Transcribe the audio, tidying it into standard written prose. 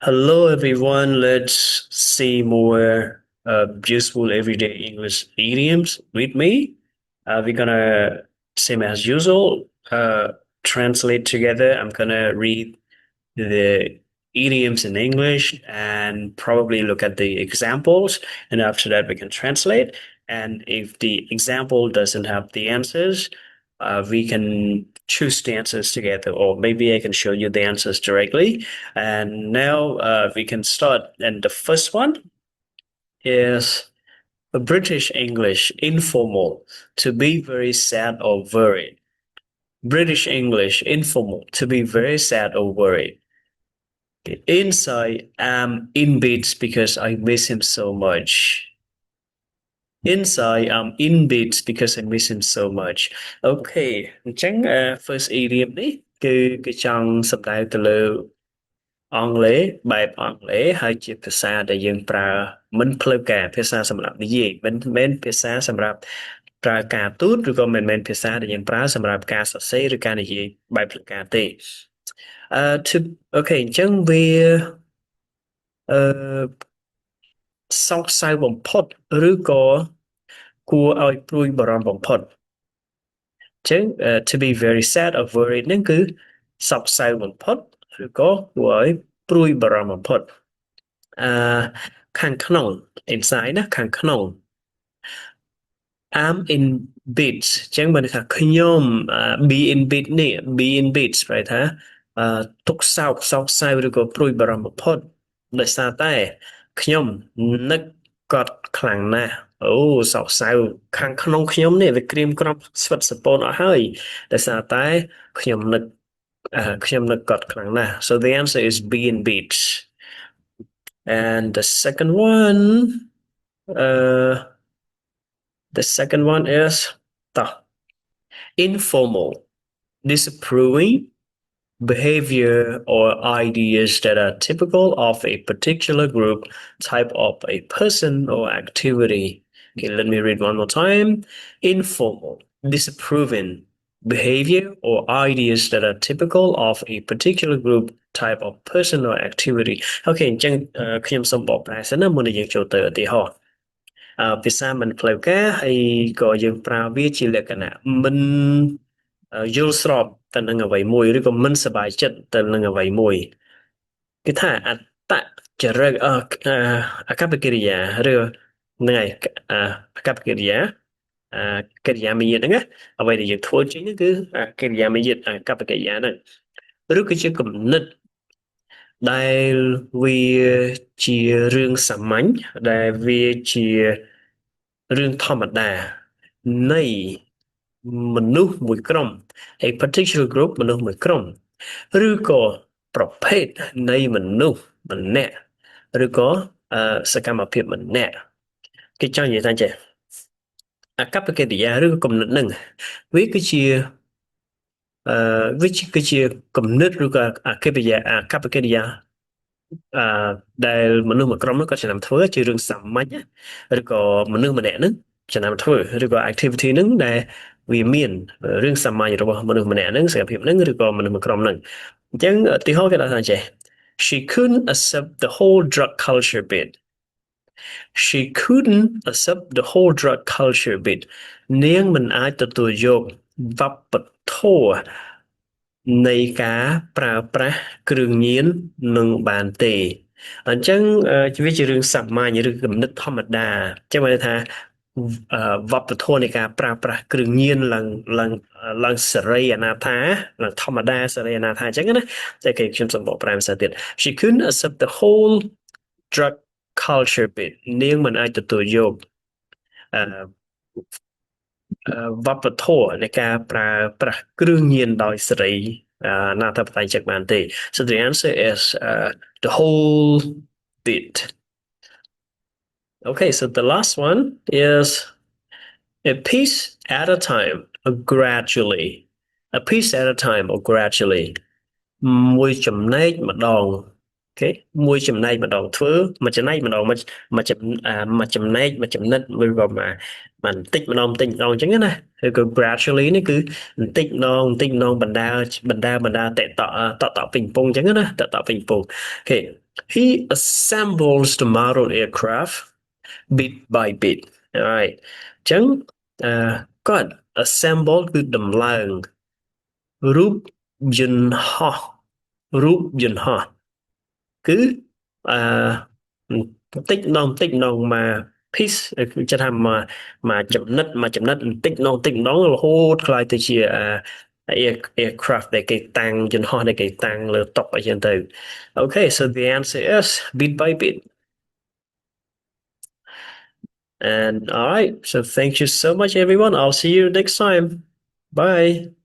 Hello, everyone. Let's see more useful everyday English idioms with me. We're gonna, same as usual, translate together. I'm gonna read the idioms in English and probably look at the examples. And after that, we can translate. And if the example doesn't have the answers, we can choose the answers together, or maybe I can show you the answers directly. And now we can start. And the first one is a British English informal, to be very sad or worried. British English informal, to be very sad or worried. Inside, I'm in bits because I miss him so much. Inside, I'm in bits because I miss him so much. Okay អញ្ចឹងfirst idiom នេះគឺចង់សំដៅទៅលើអង់គ្លេសបែបអង់គ្លេសហើយជាភាសាដែលយើងប្រើមិនផ្លូវការភាសាសម្រាប់និយាយមិនមែនភាសាសម្រាប់ប្រើការទូតឬក៏មិនមែនភាសាដែលយើងប្រើសម្រាប់ការសរសេរឬការនិយាយបែបផ្លូវការទេto អូខេអញ្ចឹងវាអឺសោកសៅបំផុតឬក៏គួរឲ្យព្រួយបារម្ភបំផុតអញ្ចឹងto be very sad or worried ហ្នឹងគឺសោកសៅបំផុតឬក៏គួរឲ្យព្រួយបារម្ភបំផុតខាងក្នុង inside ណាខាងក្នុង I'm in bits អញ្ចឹងបើថាខ្ញុំ be in bit នេះ be in bits ប្រែថាទុក្ខសោកសោកសៅឬក៏ព្រួយបារម្ភបំផុតដោយសារតែខ្ញុំនឹកគាត់ខ្លាំងណាស់អូសោកសៅខាងក្នុងខ្ញុំនេះវាក្រៀមក្រំស្វិតសពូនអស់ហើយដោយសារតែខ្ញុំនឹកគាត់ខ្លាំងណាស់ so the answer is be in bits and uh the second one is the informal, disapproving behavior or ideas that are typical of a particular group, type of a person or activity. Okay, let me read one more time. Informal, disapproving behavior or ideas that are typical of a particular group, type of person or activity. Okay អញ្ចឹងខ្ញុំសូមបកប្រែសិនណាមុននឹងយើងចូលទៅឧទាហរណ៍ភាសាមិនផ្លូវការហើយក៏យើងប្រើវាជាលក្ខណៈមិនយល់ស្របទៅនឹងអ្វីមួយឬក៏មិនសប្បាយចិត្តទៅនឹងអ្វីមួយគឺថាអត្តចរិតអកប្បកិរិយាឬហ្នឹងហើយអកប្បកិរិយាកិរិយាមារយាទហ្នឹងណាអ្វីដែលយើងធ្វើចេញហ្នឹងគឺកិរិយាមារយាទអកប្បកិរិយាហ្នឹងឬក៏ជាគំនិតដែលវាជារឿងសាមញ្ញដែលវាជារឿងធម្មតានៃមនុស្សមួយក្រុម a particular group មនុស្សមួយក្រុមឬក៏ប្រភេទនៃមនុស្សម្នាក់ឬក៏សកម្មភាពម្នាក់គេចង់និយាយថាចេះអកប្បកិរិយាឬក៏គំនិតហ្នឹងវាគឺជាគំនិតឬក៏អកប្បកិរិយាដែលមនុស្សមួយក្រុមហ្នឹងក៏ចំណាំធ្វើជារឿងសាមញ្ញឬក៏មនុស្សម្នាក់ហ្នឹងចំណាំធ្វើឬក៏ activity ហ្នឹងដែលវាមានរឿងសាមញ្ញរបស់មនុស្សម្នាក់ហ្នឹងសកម្មភាពហ្នឹងឬក៏មនុស្សមួយក្រុមហ្នឹងអញ្ចឹងឧទាហរណ៍គេថាចេះ she couldn't accept the whole drug culture bit she couldn't accept the whole drug culture bit នាងមិនអាចទទួលយកវប្បធម៌នៃការប្រើប្រាស់គ្រឿងញៀននឹងបានទេអញ្ចឹងវាជារឿងសាមញ្ញឬគំនិតធម្មតាអញ្ចឹងបានថាវប្បធម៌នៃការប្រើប្រាស់គ្រឿងញៀនឡើងសេរីអនាថាឡើងធម្មតាសេរីអនាថាអញ្ចឹងណាតែគេខ្ញុំសូមបកប្រែភាសាទៀត she couldn't accept the whole drug culture bit នាងមិនអាចទទួលយកវប្បធម៌នៃការប្រើប្រាស់គ្រឿងញៀនដោយសេរីណាថាបតៃចិត្តបានទេ so the answer is the whole bit okay so the last one is a piece at a time or gradually a piece at a time or gradually មួយចំណែកម្ដងអូខេមួយចំណែកម្ដងធ្វើមួយចំណែកម្ដងមួយចំណែកមួយចំណិតឬក៏បន្តិចម្ដងបន្តិចម្ដងអញ្ចឹងណាឬក៏ gradually នេះគឺបន្តិចម្ដងបណ្ដាតតពីកំពង់អញ្ចឹងណាតតពីកំពង់អូខេ He assembles the model aircraft bit by bit. Alright. អញ្ចឹងគាត់ assemble គឺដំឡើងរូបយន្តហោះរូបយន្តហោះគឺអឺបន្តិចម្ដងមក piece គឺចេះថាមកចំណិតបន្តិចម្ដងរហូតក្លាយទៅជាaircraft យន្តហោះដែលគេតាំងលើតុអីចឹងទៅ Okay, so the answer is bit by bit. And all right, so thank you so much, everyone. I'll see you next time. Bye.